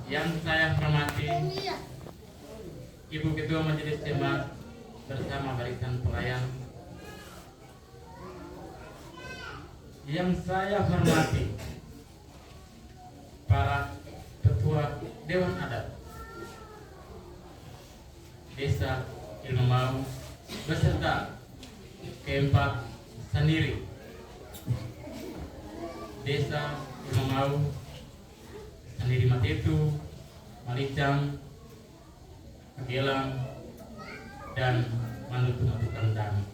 Yang saya hormati Ibu Ketua Majelis Jemaat bersama barisan pelayan. Yang saya hormati para ketua Dewan Adat Desa Ilmu Mau beserta keempat sendiri Desa Ilmu Mau, Sendiri Matetu, Malicang, Gelang, dan Manutu Kendang.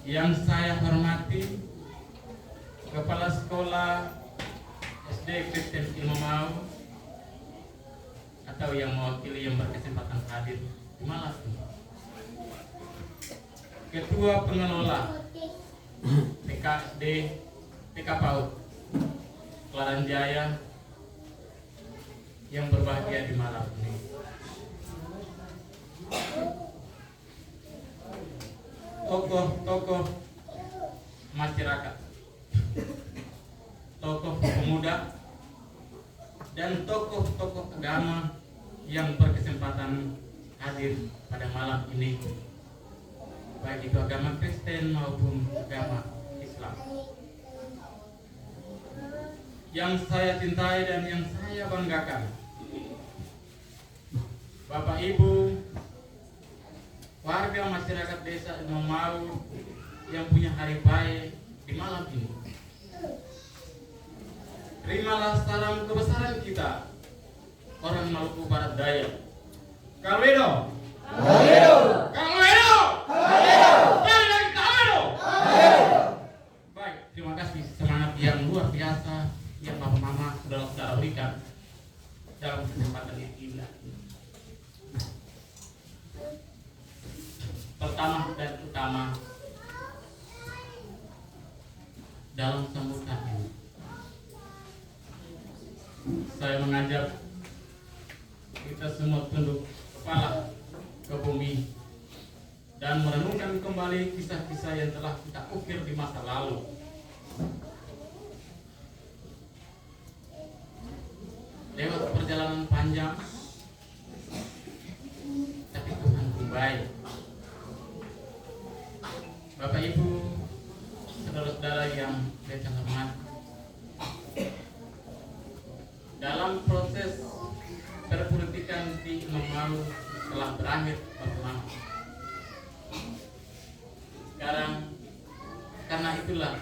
Yang saya hormati Kepala Sekolah SD Kristen Ilmu Mau atau yang mewakili yang berkesempatan hadir di malam ini. Ketua Pengelola TKSD TK PAUD Kelaran Jaya yang berbahagia di malam ini. Tokoh-tokoh masyarakat, tokoh pemuda, dan tokoh-tokoh agama yang berkesempatan hadir pada malam ini, baik itu agama Kristen maupun agama Islam. Yang saya cintai dan yang saya banggakan, Bapak Ibu, warga masyarakat Desa Ilmu Mau yang punya hari baik di malam ini. Terimalah salam kebesaran kita, orang Maluku Barat Daya. Kalwedo. Kalwedo. Kalwedo. Kalwedo. Kalwedo. Baik, terima kasih semangat yang luar biasa yang Bapak Mama saudara-saudara berikan dalam kesempatan ini. Pertama dan utama dalam sambutan ini, saya mengajak kita semua tunduk kepala ke bumi dan merenungkan kembali kisah-kisah yang telah kita ukir di masa lalu. Lewat perjalanan panjang, tapi Tuhan pun baik. Bapak Ibu, saudara-saudara yang saya hormati, dalam proses perpolitikan di Ilmu Mau telah berakhir lama. Sekarang karena itulah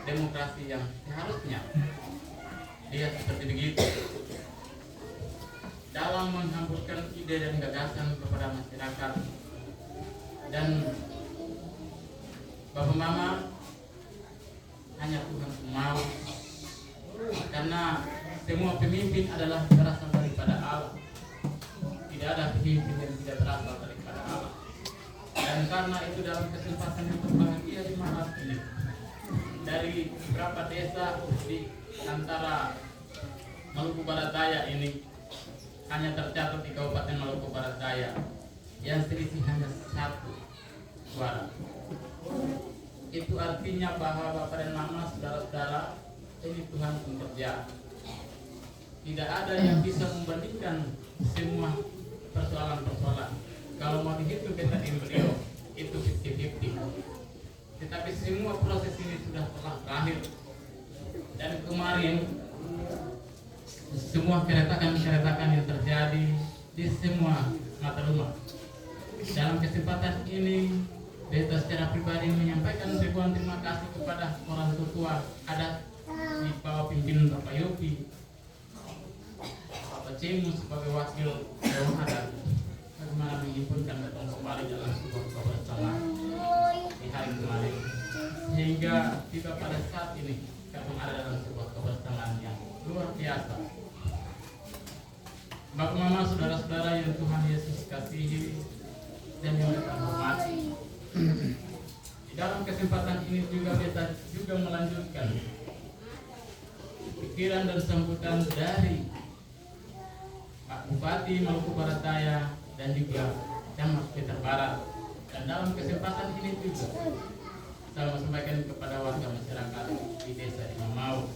demokrasi yang seharusnya dia seperti begitu, dalam menghamburkan ide dan gagasan kepada masyarakat. Dan Bapak Mama, hanya Tuhan mau, karena semua pemimpin adalah berasal daripada Allah. Tidak ada pemimpin yang tidak berasal daripada Allah. Dan karena itu dalam kesempatan yang berbahagia di malam ini, dari beberapa desa di antara Maluku Barat Daya ini, hanya tercatat di Kabupaten Maluku Barat Daya yang selisih hanya 1 suara. Itu artinya bahwa Bapak dan Mama, saudara-saudara, ini Tuhan bekerja. Tidak ada yang bisa membandingkan semua persoalan-persoalan. Kalau mau dihitung kita di beliau, itu 50-50. Tetapi semua proses ini sudah telah berakhir. Dan kemarin, semua keretakan-keretakan yang terjadi di semua mata rumah. Dalam kesempatan ini, Beta secara pribadi menyampaikan ribuan terima kasih kepada orang tua adat di bawah pimpinan Bapak Yopi, Bapak Cemu sebagai wakil Dewan Adat, bagaimana menghimpunkan datang kembali dalam sebuah kebersamaan di hari kemarin, sehingga tiba pada saat ini kami ada dalam sebuah kebersamaan yang luar biasa. Bapak Mama, saudara-saudara yang Tuhan Yesus kasihi dan yang kita hormati, di dalam kesempatan ini juga kita juga melanjutkan pikiran dan sambutan dari Pak Bupati Maluku Barat Daya dan juga Camat Peter Barat. Dan dalam kesempatan ini juga saya mau sampaikan kepada warga masyarakat di Desa Ilmu Mau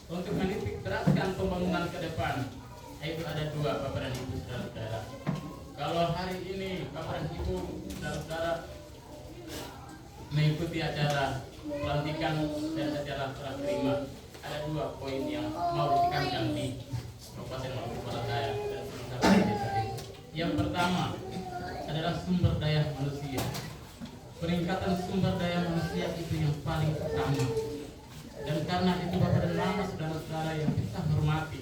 untuk menitik beratkan pembangunan ke depan. Itu ada dua, Bapak dan Ibu saudara-saudara. Kalau hari ini Bapak dan Ibu saudara-saudara mengikuti acara pelantikan dan acara serah terima, ada dua poin yang mau ditekankan di Kabupaten Maluku Barat Daya dan sekitar desa ini. Yang pertama adalah sumber daya manusia. Peningkatan sumber daya manusia itu yang paling utama. Dan karena itu Bapak dan Mama saudara-saudara yang kita hormati,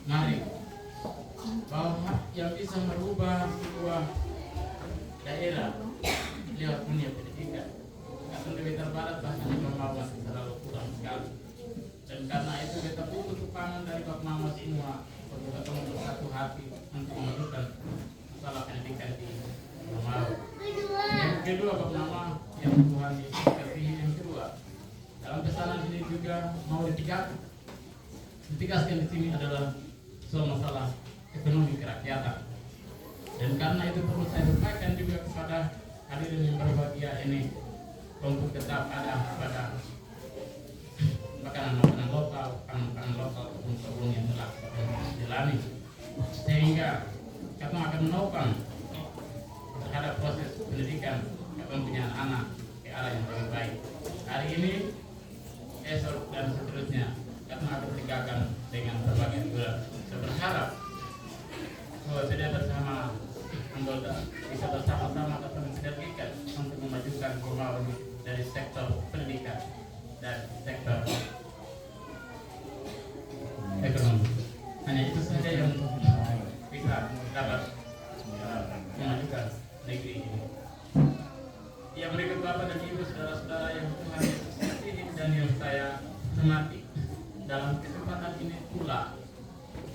mari bahwa yang bisa merubah sebuah daerah lewat dunia pendidikan. Atau di Blitar Barat bahkan di Mama masih terlalu kurang sekali. Dan karena itu kita butuh tukangan dari Bapak Mama semua untuk ketemu bersatu hati untuk memajukan masalah pendidikan di Mama. Yang kedua Bapak Mama yang Tuhan Yesus kasihi, yang kedua dalam pesanan ini juga mau ditegaskan di sini adalah soal masalah ekonomi kerakyatan. Dan karena itu perlu saya sampaikan juga kepada hadirin yang berbahagia ini untuk tetap ada pada makanan-makanan lokal, pangan-pangan lokal kebun-kebun yang telah dijalani, sehingga kita akan menopang terhadap proses pendidikan kita punya anak ke arah yang lebih baik. Hari ini, esok dan seterusnya kita akan tegakkan dengan berbagai aturan. Saya berharap bahwa saya bersama anggota bisa bersama-sama kita mensinergikan untuk memajukan Gurmao ini dari sektor pendidikan dan sektor ekonomi. Hanya itu saja yang bisa dapat memajukan negeri ini. Yang berikut Bapak dan Ibu saudara-saudara yang Tuhan Yesus kasihi dan yang saya hormati, dalam kesempatan ini pula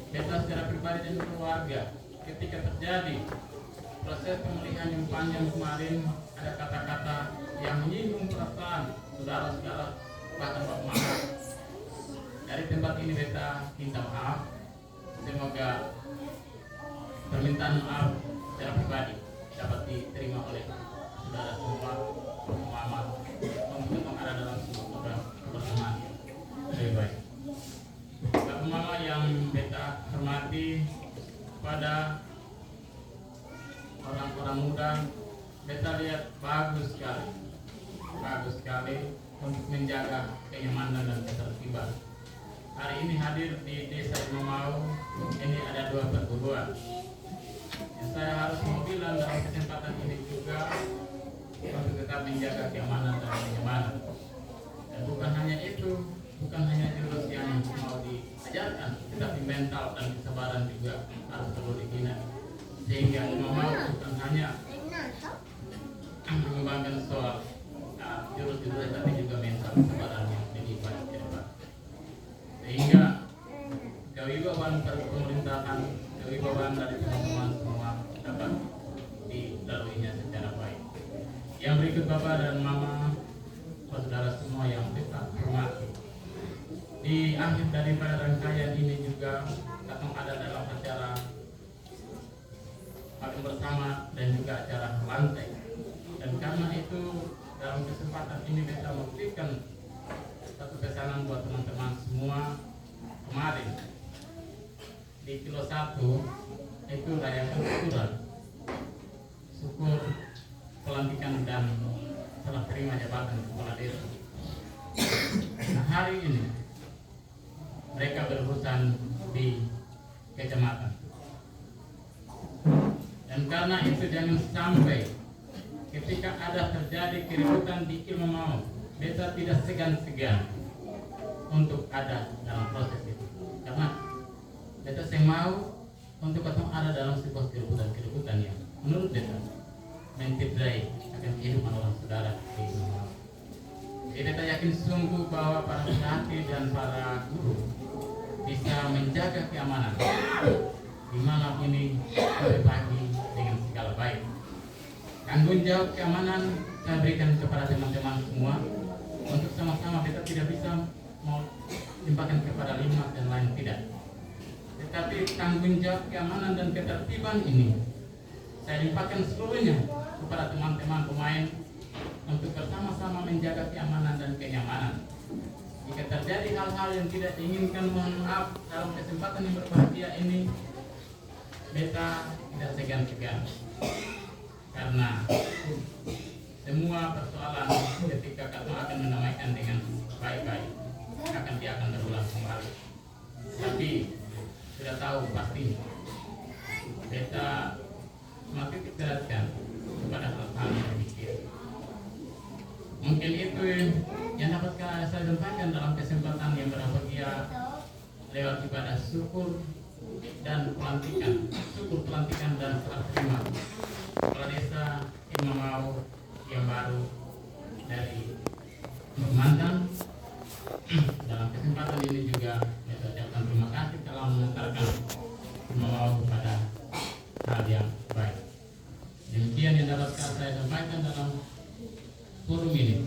kita secara pribadi dan keluarga, ketika terjadi proses pemilihan yang panjang kemarin, ada kata-kata yang menyinggung perasaan saudara-saudara bahkan Bapak Mama. Dari tempat ini beta minta maaf. Semoga permintaan maaf secara pribadi dapat diterima oleh saudara semua, Bapak Mama, untuk ada dalam sebuah program kebersamaan lebih baik. Bapak Mama yang beta hormati, pada orang-orang muda, beta lihat bagus sekali untuk menjaga kenyamanan dan ketertiban. Hari ini hadir di Desa Imamau, ini ada dua perguruan. Yang saya harus mau bilang dalam kesempatan ini juga untuk tetap menjaga keamanan dan kenyamanan. Dan bukan hanya itu, bukan hanya jurus yang mau diajarkan, tetapi mental dan kesabaran juga harus perlu dibina. Sehingga Imamau bukan hanya mengembangkan soal jurus-jurus, tapi juga mental kesabaran yang lebih baik ke depan. Sehingga kewibawaan pemerintahan, kewibawaan dari teman-teman semua dapat dilaluinya secara baik. Yang berikut Bapak dan Mama, saudara semua yang kita hormati, di akhir daripada rangkaian ini juga kita ada dalam acara makan bersama dan juga acara lantai. Dan karena itu dalam kesempatan ini kita memberikan satu pesanan buat teman-teman semua. Kemarin di kilo 1 itu rayakan syukur pelantikan dan serah terima jabatan kepala desa. Nah, hari ini mereka berurusan di kecamatan. Dan karena itu jangan sampai ketika ada terjadi keributan di Imamau, beta tidak segan-segan untuk ada dalam proses itu. Karena beta mau untuk ketemu ada dalam sebuah keributan yang menurut beta mencederai akan kehidupan orang saudara di Imamau. Jadi beta yakin sungguh bahwa para pelatih dan para guru bisa menjaga keamanan di malam ini sampai pagi dengan segala baik. Tanggung jawab keamanan saya berikan kepada teman-teman semua untuk sama-sama. Kita tidak bisa mau limpahkan kepada lima dan lain tidak. Tetapi tanggung jawab keamanan dan ketertiban ini saya limpahkan seluruhnya kepada teman-teman pemain untuk bersama-sama menjaga keamanan dan kenyamanan. Jika terjadi terjadi hal-hal yang tidak diinginkan, mohon maaf. Dalam kesempatan yang berbahagia ini beta tidak segan-segan, karena semua persoalan ketika kamu akan menamaikan dengan baik-baik dia akan berulang kembali. Tapi sudah tahu pasti beta semakin dikeratkan kepada hal-hal yang berpikir. Mungkin itu yang dapat saya sampaikan dalam kesempatan yang berbahagia lewat ibadah syukur dan pelantikan, dan serah terima Kepala Desa Ilmu Mau yang baru dari Mantan. Dalam kesempatan ini juga saya ucapkan terima kasih telah mengantarkan Ilmu Mau kepada hal yang baik. Demikian yang dapat saya sampaikan dalam forum ini.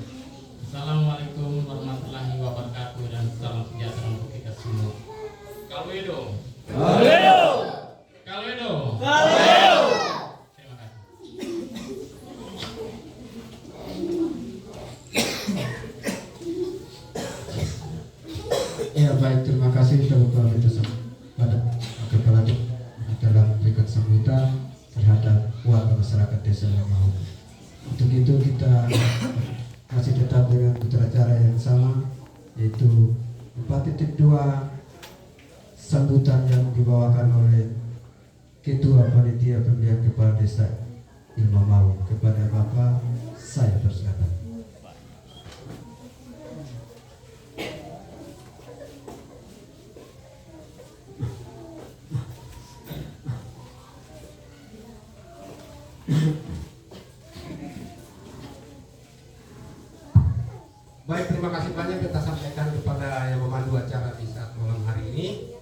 Assalamualaikum warahmatullahi wabarakatuh dan salam sejahtera untuk kita semua. Kalwedo. Kalwedo. Kalwedo. Kalwedo. Terima kasih. Ya baik, terima kasih kepada Kepala dalam memberikan sambutan terhadap warga masyarakat Desa Ilmu Mau. Untuk itu kita masih tetap dengan cara yang sama, yaitu 4.2 sambutan yang dibawakan oleh Ketua Panitia Pemilihan Kepala Desa Ilmu Mau. Kepada Bapak saya persilakan. Baik, terima kasih banyak kita sampaikan kepada yang memandu acara di saat malam hari ini.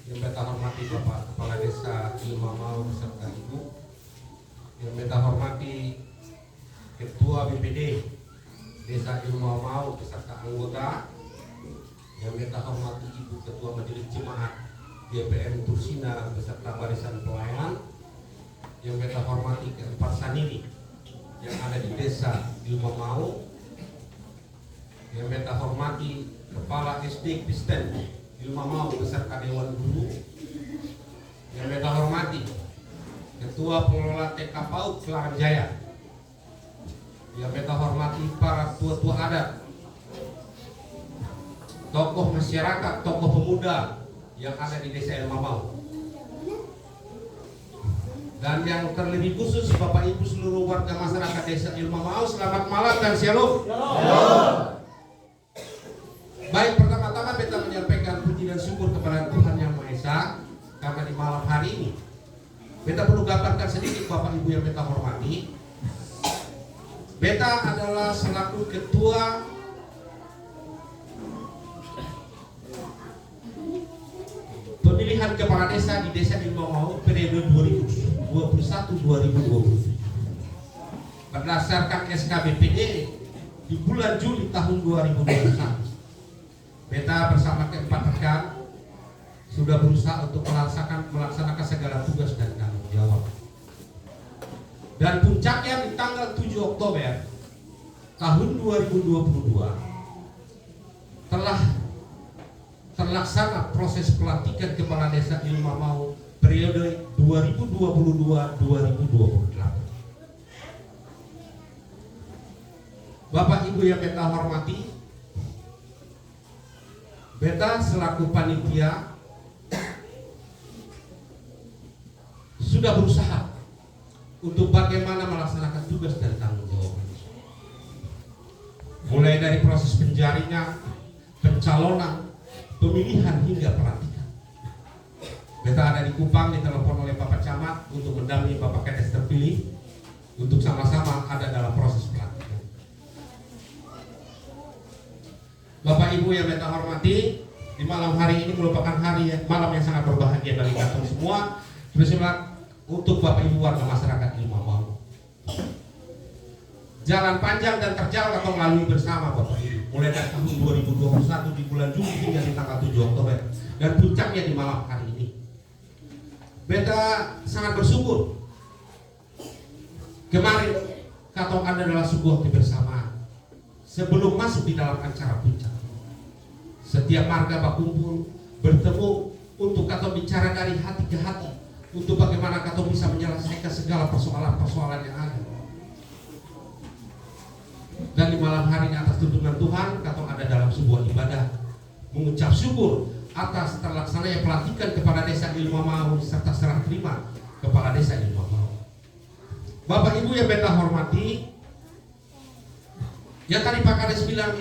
Yang kita hormati Bapak Kepala Desa Ilmu Mau beserta Ibu. Yang kita hormati Ketua BPD Desa Ilmu Mau beserta anggota. Yang kita hormati Ibu Ketua Majelis Jemaat GPM Tursina beserta barisan pelayan. Yang kita hormati keempat saniri yang ada di Desa Ilmu Mau. Yang kita hormati Kepala SD Kristen Ilmu Mau beserta Dewan Guru. Yang kita hormati Ketua Pengelola TK PAUD Kelarahan Jaya. Yang kita hormati para tua-tua adat, tokoh masyarakat, tokoh pemuda yang ada di Desa Ilmu Mau. Dan yang terlebih khusus Bapak Ibu seluruh warga masyarakat Desa Ilmu Mau, selamat malam dan shalom. Baik, pertama-tama beta menyampaikan puji dan syukur kepada Tuhan Yang Maha Esa karena di malam hari ini beta perlu gambarkan sedikit Bapak Ibu yang beta hormati. Beta adalah selaku ketua pemilihan kepala desa di Desa Ilmu Mau periode 2021-2020 berdasarkan SK BPD di bulan Juli tahun 2021. Beta bersama keempat rekan sudah berusaha untuk melaksanakan segala tugas dan tanggung jawab. Dan puncaknya di tanggal 7 Oktober tahun 2022 telah terlaksana proses pelantikan Kepala Desa Ilmu Mau periode 2022-2028. Bapak Ibu yang beta hormati, beta selaku panitia sudah berusaha untuk bagaimana melaksanakan tugas dan tanggung jawab. Mulai dari proses penjaringan, pencalonan, pemilihan hingga pelantikan. Beta ada di Kupang, ditelepon oleh Bapak Camat untuk mendampingi Bapak Kades terpilih untuk sama-sama ada dalam proses pelantikan. Bapak Ibu yang beta hormati, di malam hari ini merupakan malam yang sangat berbahagia bagi kita semua, terutama untuk Bapak Ibu warga masyarakat Ilmu Mau. Jalan panjang dan terjal kita melalui bersama Bapak Ibu, mulai dari tahun 2021 di bulan Juli hingga di tanggal 7 Oktober dan puncaknya di malam hari ini. Beta sangat bersyukur kemarin katong adalah sebuah kebersamaan sebelum masuk di dalam acara puncak. Setiap marga berkumpul bertemu untuk kata bicara dari hati ke hati, untuk bagaimana kata bisa menyelesaikan segala persoalan-persoalan yang ada. Dan di malam hari ini atas tuntunan Tuhan, kata ada dalam sebuah ibadah mengucap syukur atas terlaksananya pelantikan kepala desa Ilmu Mau serta serah terima kepala desa Ilmu Mau. Bapak Ibu yang beta hormati, yang tadi Pak Kades bilang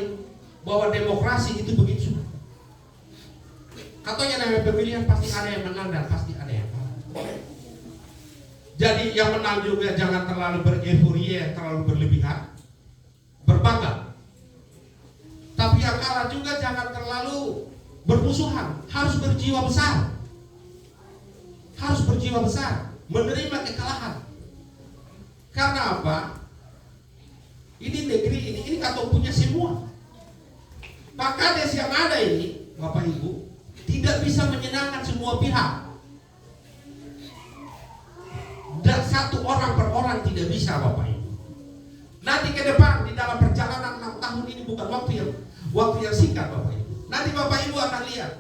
bahwa demokrasi itu begitu. Katanya namanya pemilihan pasti ada yang menang dan pasti ada yang kalah. Jadi yang menang juga jangan terlalu berefuria, terlalu berlebihan, berbangga. Tapi yang kalah juga jangan terlalu bermusuhan, harus berjiwa besar. Harus berjiwa besar, menerima kekalahan. Karena apa? Ini negeri ini kata punya semua. Pak Kades yang ada ini, Bapak Ibu, tidak bisa menyenangkan semua pihak. Dan satu orang per orang tidak bisa, Bapak Ibu. Nanti ke depan di dalam perjalanan 6 tahun ini bukan waktu yang singkat, Bapak Ibu. Nanti Bapak Ibu akan lihat.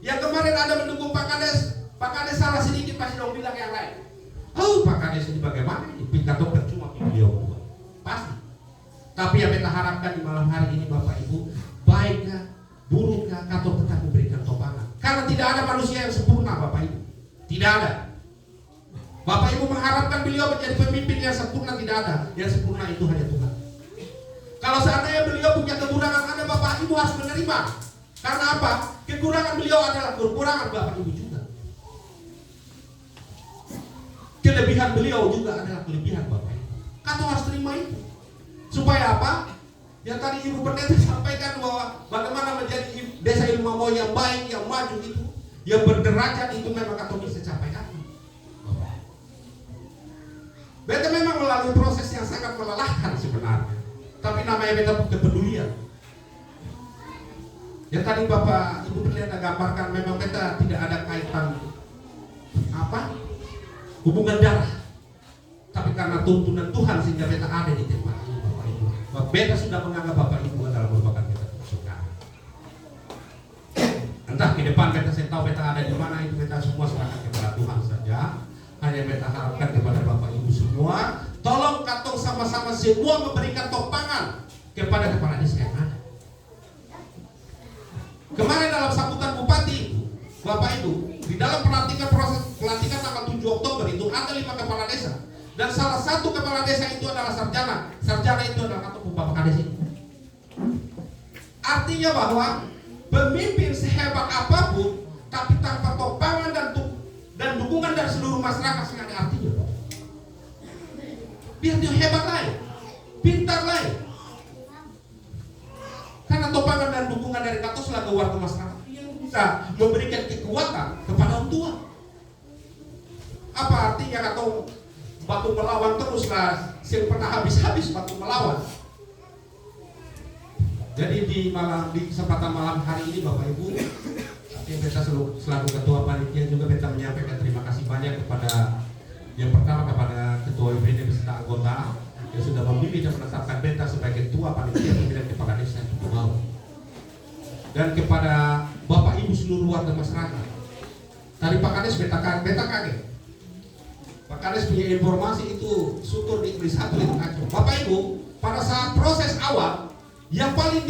Yang kemarin ada mendukung Pak Kades salah sedikit pasti dong bilang yang lain. Oh, Pak Kades ini bagaimana ini? Pintar percuma beliau buat. Pasti. Tapi yang kita harapkan di malam hari ini Bapak Ibu, baikkah, burukkah, atau tetap memberikan topangan. Karena tidak ada manusia yang sempurna, Bapak Ibu. Tidak ada. Bapak Ibu mengharapkan beliau menjadi pemimpin yang sempurna, tidak ada. Yang sempurna itu hanya Tuhan. Kalau seandainya beliau punya kekurangan, Anda Bapak Ibu harus menerima. Karena apa? Kekurangan beliau adalah kekurangan Bapak Ibu juga. Kelebihan beliau juga adalah kelebihan Bapak Ibu. Kata harus terima itu. Supaya apa? Yang tadi Ibu Pendeta sampaikan bahwa bagaimana menjadi desa Ilmu Mau yang baik, yang maju itu, yang berderajat itu memang kata bisa capai apa? Beta memang melalui proses yang sangat melelahkan sebenarnya. Tapi namanya beta kepedulian. Yang tadi Bapak Ibu Pendeta gambarkan memang beta tidak ada kaitan hubungan darah. Tapi karena tuntunan Tuhan sehingga beta ada di tempat ini, Bapak Ibu. Beta sudah menganggap Bapak Ibu adalah merupakan beta saudara. Entah ke depan beta saya tahu beta ada di mana, itu beta semua serahkan kepada Tuhan saja. Hanya beta harapkan kepada Bapak Ibu semua, tolong katong sama-sama semua memberikan topangan kepada kepala desa yang ada. Kemarin dalam sambutan Bupati, Bapak Ibu, di dalam proses pelantikan tanggal 7 Oktober itu ada 5 kepala desa. Dan salah satu kepala desa itu adalah sarjana. Sarjana itu adalah kata Bapak Kades itu. Artinya bahwa pemimpin sehebat apapun, tapi tanpa topangan dan dukungan dari seluruh masyarakat tidak ada artinya. Biar dia hebat lain, pintar lain. Karena topangan dan dukungan dari kata selaku warga masyarakat yang bisa memberikan kekuatan kepada orang tua. Apa artinya atau batu melawan teruslah, yang pernah habis-habis batu melawan. Jadi di kesempatan malam hari ini Bapak Ibu, beta selaku ketua panitia juga beta menyampaikan terima kasih banyak kepada yang pertama kepada ketua UPD beserta anggota yang sudah memilih dan menetapkan beta sebagai ketua panitia pemilihan kepala desa Ilmu Mau. Dan kepada Bapak Ibu seluruh warga masyarakat. Tadi Pak Kades beta kaget. Pak Kades punya informasi itu syukur di satu itu kacau. Bapak Ibu, pada saat proses awal yang paling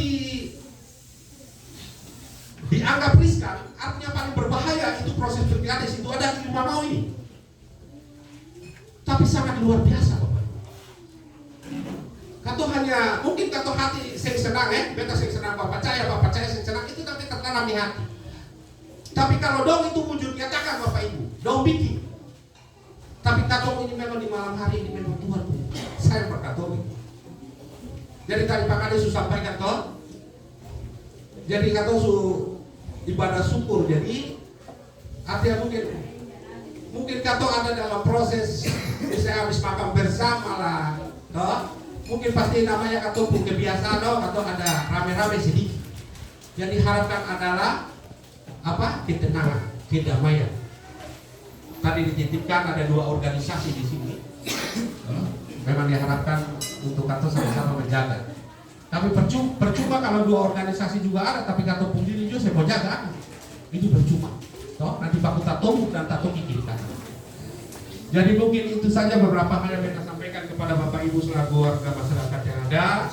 dianggap riskan, artinya paling berbahaya itu proses pilkades itu ada di Ilmu Mau ini. Tapi sangat luar biasa Bapak. Kato hanya mungkin kato hati saya senang beta saya senang Bapak percaya saya senang itu tapi tertanam di hati. Tapi kalau dong itu wujud nyatakan Bapak Ibu, dong bikin. Tapi kato ini memang di malam hari ini memang Tuhan saya berkata. Jadi tadi Pak Kades sampaikan toh. Jadi kato ibadah syukur, jadi artinya mungkin kato ada dalam proses misalnya habis makan bersama lah toh, mungkin pasti namanya kato pun kebiasaan toh, kato ada rame-rame sedikit. Yang diharapkan adalah apa? Ketenangan, kedamaian. Tadi dititipkan ada 2 organisasi di sini. Memang diharapkan untuk kato sama-sama menjaga. Tapi percuma kalau dua organisasi juga ada, tapi kata diri juga saya mau jaga, itu percuma. Toh nanti baku tatung dan tatung kiri kanan. Jadi mungkin itu saja beberapa hal yang kita sampaikan kepada Bapak Ibu selaku warga masyarakat yang ada.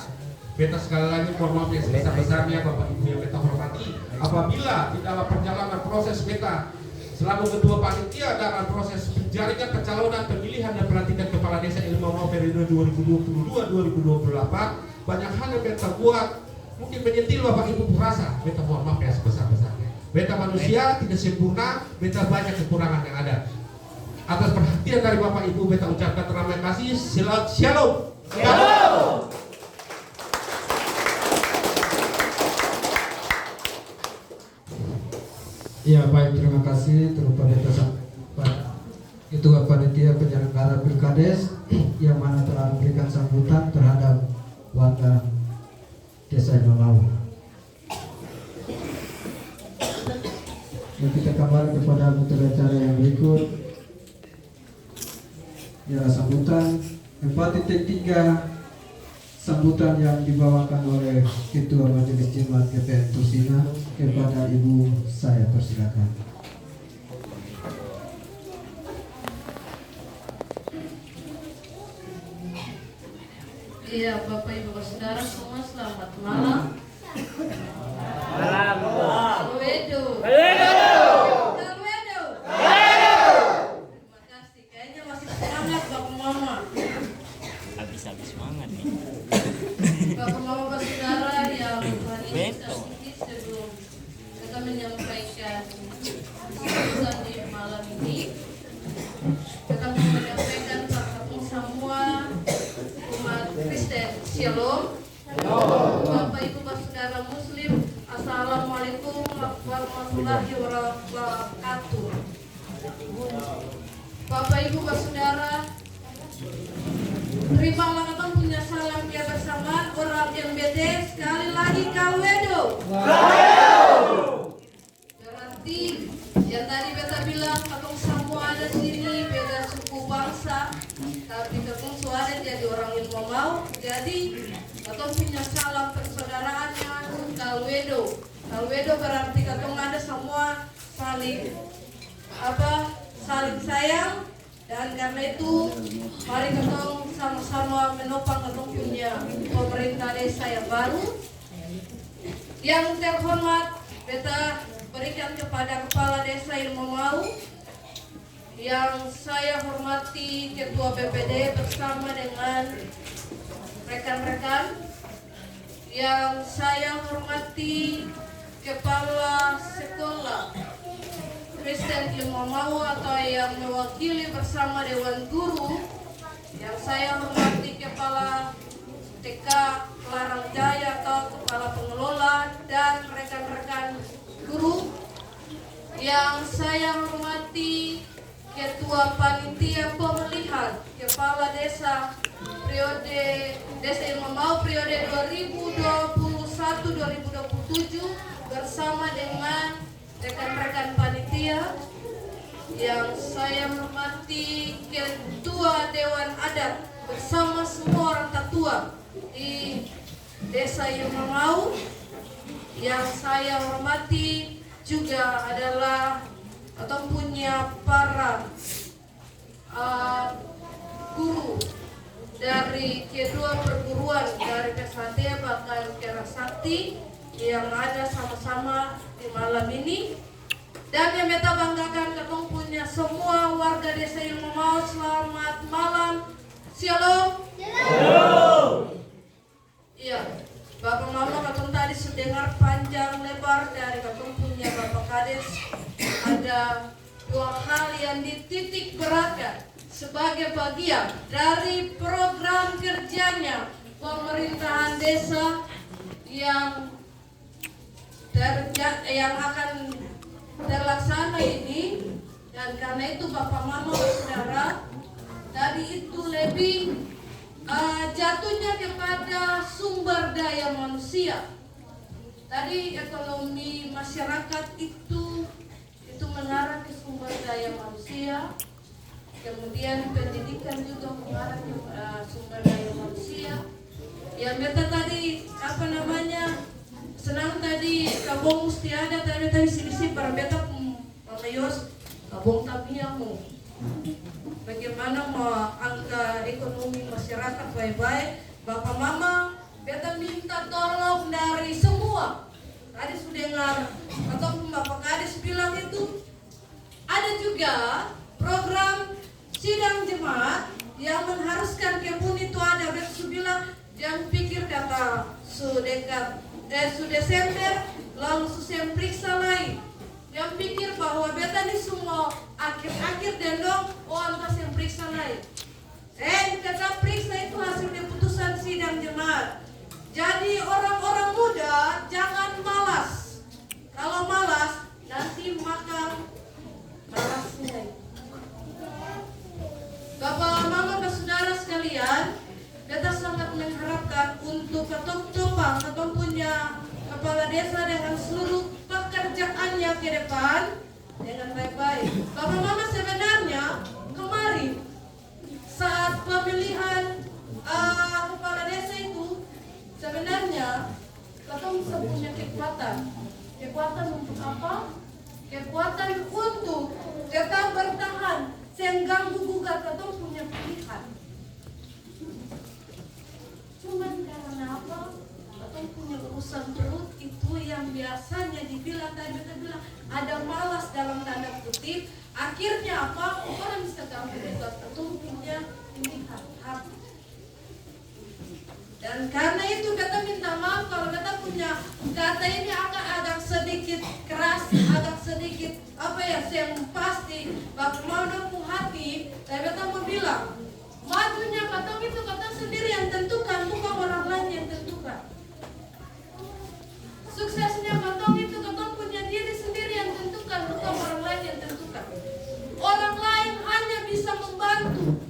Beta sekali lagi mohon maaf yang sebesar-besarnya Bapak Ibu yang beta hormati. Apabila di dalam perjalanan proses beta selaku ketua panitia dalam proses penjaringan pencalonan pemilihan dan pelantikan kepala desa Ilmu Mau periode 2022-2028 banyak hal yang beta buat mungkin menyentil Bapak Ibu merasa. Beta mohon maaf yang sebesar-besarnya. Beta manusia tidak sempurna, beta banyak kekurangan yang ada. Atas perhatian dari Bapak Ibu beta ucapkan terima kasih. Shalom. Ya baik, terima kasih terutama Ketua Panitia Penyelenggara Pilkades yang mana telah memberikan sambutan terhadap warga Desa Ilmu Mau. Dan kita kembali kepada materi acara yang berikut. Ya, sambutan 4.3 sambutan yang dibawakan oleh Ketua Majelis Jemaat GPN Tursina kepada Ibu, saya persilakan. Iya, Bapak Ibu Saudara semua selamat malam. Malam. Kalwedo. Terima kasih. Kayaknya masih semangat Bapak Mama. Habis semangat nih. Bapak Mama Saudara yang hari ini sedikit sebelum kita menyampaikan sambutan di malam ini, kita mau menyampaikan kepada semua umat Kristen Shalom. Bapak Ibu Saudara Muslim, Assalamualaikum warahmatullahi wabarakatuh. Bapak Ibu Saudara, terimalah katong punya salam kebersamaan orang MBD sekali lagi Kalwedo. Berarti yang tadi beta bilang katong semua ada sini beda suku bangsa, tapi katong suara jadi orang Ilmu Mau. Jadi katong punya salam persaudaraan yang Kalwedo. Kalwedo berarti katong ada semua saling sayang. Dan karena itu mari kita sama-sama menopang katong punya pemerintah desa yang baru. Yang terhormat beta berikan kepada Kepala Desa Ilmu Mau yang saya hormati Ketua BPD bersama dengan rekan-rekan, yang saya hormati Kepala Sekolah Kristen Ilmu Mau atau yang mewakili bersama Dewan Guru, yang saya hormati Kepala TK Larang Jaya atau Kepala Pengelola dan rekan-rekan guru, yang saya hormati Ketua Panitia Pemilihan Kepala Desa periode Desa Ilmu Mau periode 2021-2027 bersama dengan rekan-rekan panitia, yang saya hormati Ketua Dewan Adat bersama semua orang tetua di Desa Ilmu Mau, yang saya hormati juga adalah atau punya para guru dari kedua perguruan dari Pesate bahkan Kerasakti yang ada sama-sama di malam ini. Dan yang beta banggakan ketong punya semua warga Desa Ilmu Mau, selamat malam. Shalom. Iya, Bapak Mama ketong tadi sudah panjang lebar dari ketong punya Bapak Kades. Ada dua hal yang dititik beratkan sebagai bagian dari program kerjanya pemerintahan desa yang akan terlaksana ini. Dan karena itu Bapak Mama Saudara, tadi itu lebih jatuhnya kepada sumber daya manusia. Tadi ekonomi masyarakat itu mengarah ke sumber daya manusia, kemudian pendidikan juga mengarah ke sumber daya manusia. Yang beta tadi apa namanya senang tadi kabong mesti ada tadi sini para beta Yos kabong tabiamu bagaimana angka ekonomi masyarakat baik-baik. Bapak Mama beta minta tolong dari semua. Tadi sudah dengar atau Bapak Kades bilang itu ada juga program sidang jemaat yang mengharuskan kebun itu ada. Beta sudah bilang jangan pikir kata sudah Desember lalu susah periksa lain. Yang pikir bahwa beta ini semua akhir-akhir dendong antas yang periksa lain. Kata periksa itu hasil keputusan sidang jemaat. Jadi orang-orang muda jangan malas. Kalau malas nanti makan malasnya. Bapak, Mama, dan saudara sekalian, beta sangat mengharapkan untuk ketong punya kepala desa dengan seluruh pekerjaannya ke depan dengan baik-baik. Bapak Mama sebenarnya kemarin saat pemilihan kepala desa itu sebenarnya ketong bisa punya kekuatan untuk apa? Kekuatan untuk tetap bertahan sehingga gugat ketong punya pilihan. Cuman karena apa? Ketong punya urusan perut itu yang biasanya dibilang tadi kita bilang ada malas dalam tanda kutip. Akhirnya apa? Orang bisa ganggu gugat ketong punya pilihan hati. Dan karena itu kita minta maaf kalau kita punya kata ini agak sedikit keras, agak sedikit yang pasti Bapak mau dapur hati. Tapi kita mau bilang majunya katong itu katong sendiri yang tentukan, bukan orang lain yang tentukan. Suksesnya katong itu katong punya diri sendiri yang tentukan, bukan orang lain yang tentukan. Orang lain hanya bisa membantu,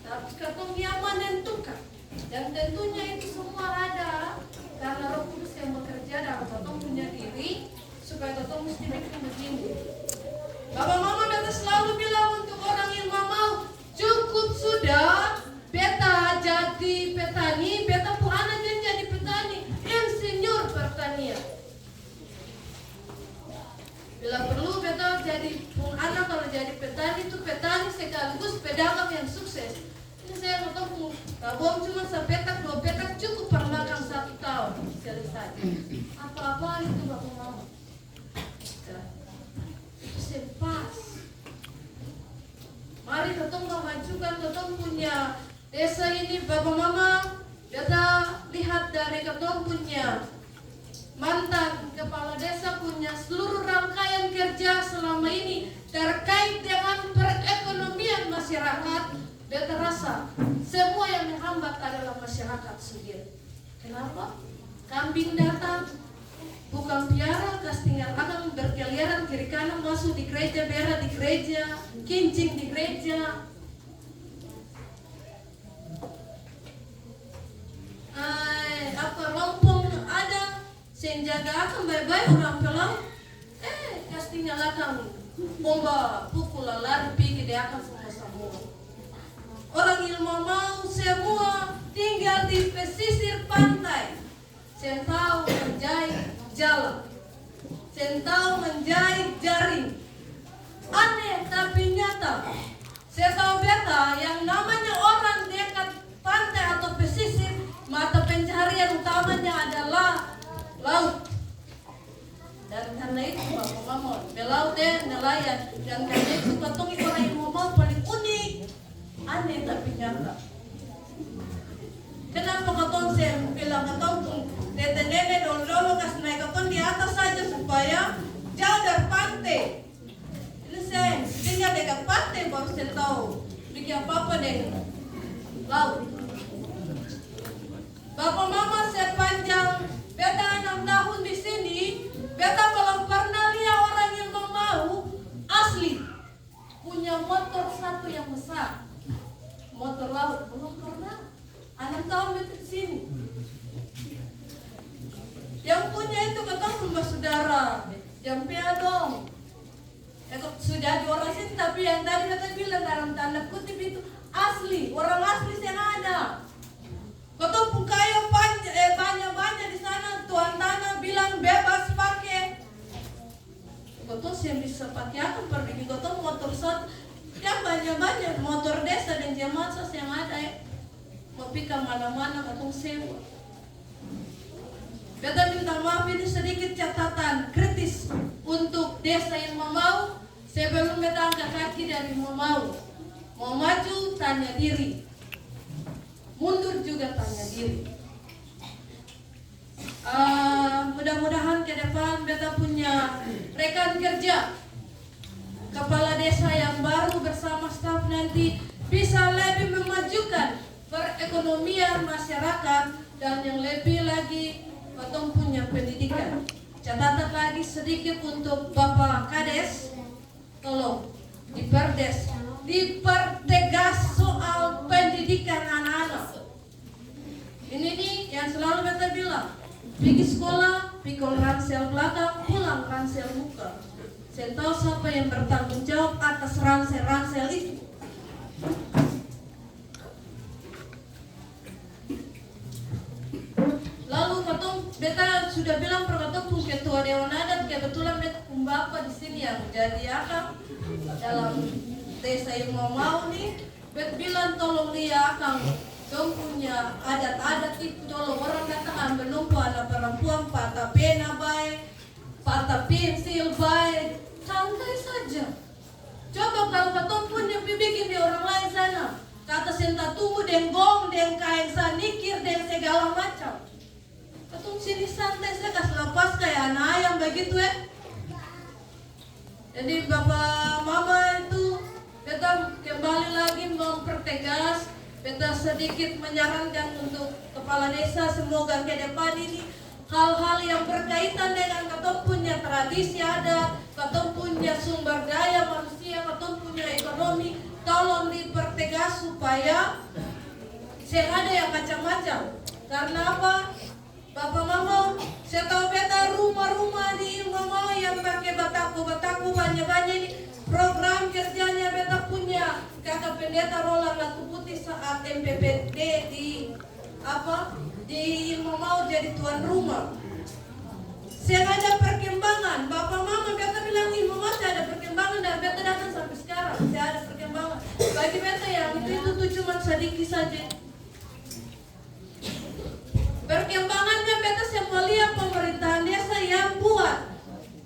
tapi katong yang menentukan. Dan tentunya itu semua ada karena Roh Kudus yang bekerja dalam katong punya diri supaya katong mesti bikin begini. Bapak Mama beta selalu bilang untuk orang yang mau cukup sudah beta jadi petani, beta pun anak jadi petani, insinyur pertanian. Bila perlu beta jadi pun anak kalau jadi petani itu petani sekaligus pedagang yang sukses. Ini saya ketemu kabong cuma sepetak 2 petak cukup per makan 1 tahun selesai. Apa-apaan itu Bapak Mama? Itu sempas. Mari ketemu memajukan ketemu punya desa ini Bapak Mama. Kita lihat dari ketemu punya mantan kepala desa punya seluruh rangkaian kerja selama ini terkait dengan perekonomian masyarakat. Beta rasa semua yang menghambat adalah masyarakat sendiri. Kenapa? Kambing datang, bukan piara, tinggal akan berkeliaran kiri kanan masuk di gereja, berak di gereja, kincing di gereja. Lompong ada, senjaga akan baik-baik orang pelau. Tinggal akan bomba pukul lari pergi dia akan semua. Orang ilmu mau semua tinggal di pesisir pantai. Sentau menjahit jalan, sentau menjahit jaring. Aneh tapi nyata. Saya tahu beta yang namanya orang dekat pantai atau pesisir, mata pencaharian utamanya adalah laut. Dan karena itu Bapak Mama belaut dan nelayan. Dan karena itu katong orang ilmu mau paling unik. Aneh tapi nyata. Kenapa katong saya bilang katong nenek dulu kasih naik katong di atas saja supaya jauh dari pantai. Ini saya tinggal dekat pantai baru saya tahu bikin apa dengan laut. Bapak Mama sepanjang beta 6 tahun di sini, beta belum pernah lihat orang yang mau asli punya motor satu yang besar. Motor laut belum pernah. 6 tahun di sini. Yang punya itu ketemu rumah saudara. Jampia dong. Sudah di orang sini tapi yang tadi kata bilang dalam tanda kutip itu asli, orang asli yang ada. Ketemu kayu banyak di tuan tanah bilang bebas pakai. Betul sih bisa pakai apa? Pergi betul motor satu. Ya banyak motor desa dan jemaat yang ada ya. Mau pikir mana-mana katong sewa. Beta minta maaf, ini sedikit catatan kritis untuk desa yang mau. Sebelum beta angkat kaki dari mau maju tanya diri, mundur juga tanya diri. Mudah-mudahan ke depan beta punya rekan kerja kepala desa yang baru bersama staf nanti bisa lebih memajukan perekonomian masyarakat, dan yang lebih lagi potong punya pendidikan. Catatan lagi sedikit untuk Bapak Kades, tolong dipertegas soal pendidikan anak-anak. Ini nih yang selalu beta bilang, pergi sekolah, pikul ransel belakang, pulang ransel muka. Saya tahu siapa yang bertanggung jawab atas ransel-ransel itu. Lalu katong beta sudah bilang perkatong pun ketua dewan adat, kebetulan beta pun bapak di sini yang jadi akang dalam desa yang mau nih. Bet bilang tolong dia akang dong punya adat-adat itu, tolong orang datang menumpu anak perempuan patah pena baik, patah pensil baik, santai saja. Coba kalau katong punya bikin di orang lain sana, kata senta tunggu den gong den kain sanikir den segala macam. Katong sini santai saya kasih lepas kayak anak ayam begitu ya. Jadi bapak mama itu beta kembali lagi mempertegas, beta sedikit menyarankan untuk kepala desa semoga ke depan ini hal-hal yang berkaitan dengan katong punya tradisi ada, katong punya sumber daya manusia, katong punya ekonomi, tolong dipertegas supaya saya ada yang macam-macam. Karena apa? Bapak mama, saya tahu beta rumah-rumah di mama yang pakai bataku banyak-banyak ini program kerjanya beta punya kakak pendeta Roland Latu Putih saat MPPD di mau jadi tuan rumah. Saya ada perkembangan, bapak mama beta bilang ini mama saya ada perkembangan dan beta datang sampai sekarang saya ada perkembangan. Bagi beta yang itu tuh cuma sedikit saja. Perkembangannya beta semua lihat pemerintahan desa yang buat,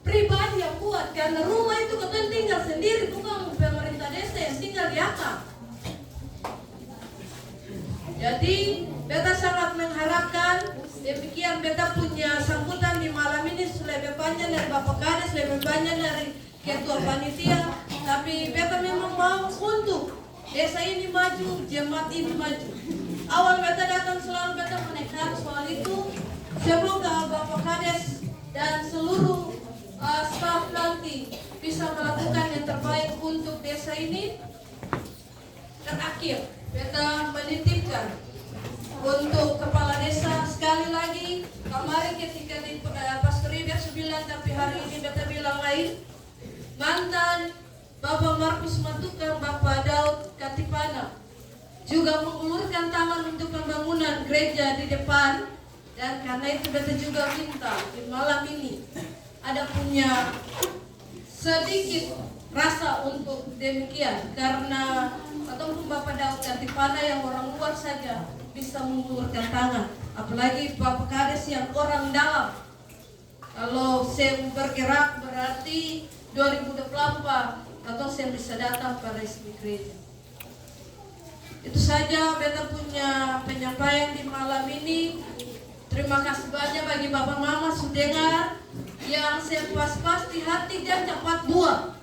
pribadi yang buat, karena rumah itu katanya tinggal sendiri, bukan pemerintah desa yang tinggal di akang. Jadi beta sangat mengharapkan demikian beta punya sambutan di malam ini lebih banyak dari Bapak Kades, lebih banyak dari ketua panitia, tapi beta memang mau untuk desa ini maju, jemaat ini maju. Awal beta datang selalu beta menekan soal itu. Semoga Bapak Kades dan seluruh staf nanti bisa melakukan yang terbaik untuk desa ini. Terakhir, beta menitipkan untuk kepala desa sekali lagi. Kemarin ketika di Pastor Ida bilang, tapi hari ini beta bilang lain. Mantan Bapak Markus Matukang, Bapak Daud Katipana juga mengulurkan tangan untuk pembangunan gereja di depan, dan karena itu beta juga minta di malam ini ada punya sedikit rasa untuk demikian, karena ataupun Bapak Daud Katipana yang orang luar saja bisa mengulurkan tangan, apalagi Bapak Kades yang orang dalam. Kalau saya bergerak berarti 2024 atau saya bisa datang pada resmi gereja. Itu saja beta punya penyampaian di malam ini. Terima kasih banyak bagi Bapak Mama sudengar yang saya pas-pas di hati dan cepat buah.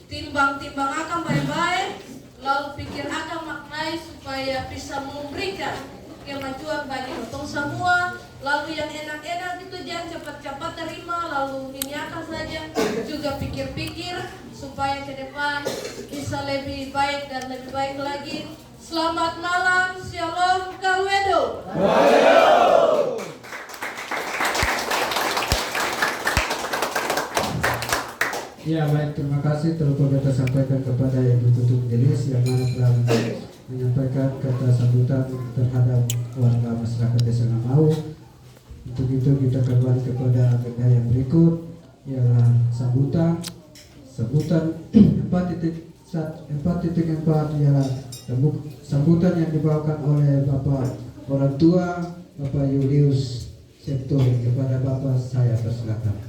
Timbang-timbang akan baik-baik, lalu pikir akan maknai supaya bisa memberikan kemajuan bagi kita semua. Lalu yang enak-enak itu jangan cepat-cepat terima, lalu ini akan saja juga pikir-pikir supaya ke depan bisa lebih baik dan lebih baik lagi. Selamat malam, Shalom Kalwedo. Ya baik, terima kasih telah kita sampaikan kepada Ibu Tutut Jelis yang mana telah menyampaikan kata sambutan terhadap warga masyarakat Desa Ngamau. Untuk itu kita kembali kepada agenda yang berikut, ialah sambutan 4.4 ialah sambutan yang dibawakan oleh Bapak Orang Tua Bapak Julius Septo. Kepada Bapak saya persilakan.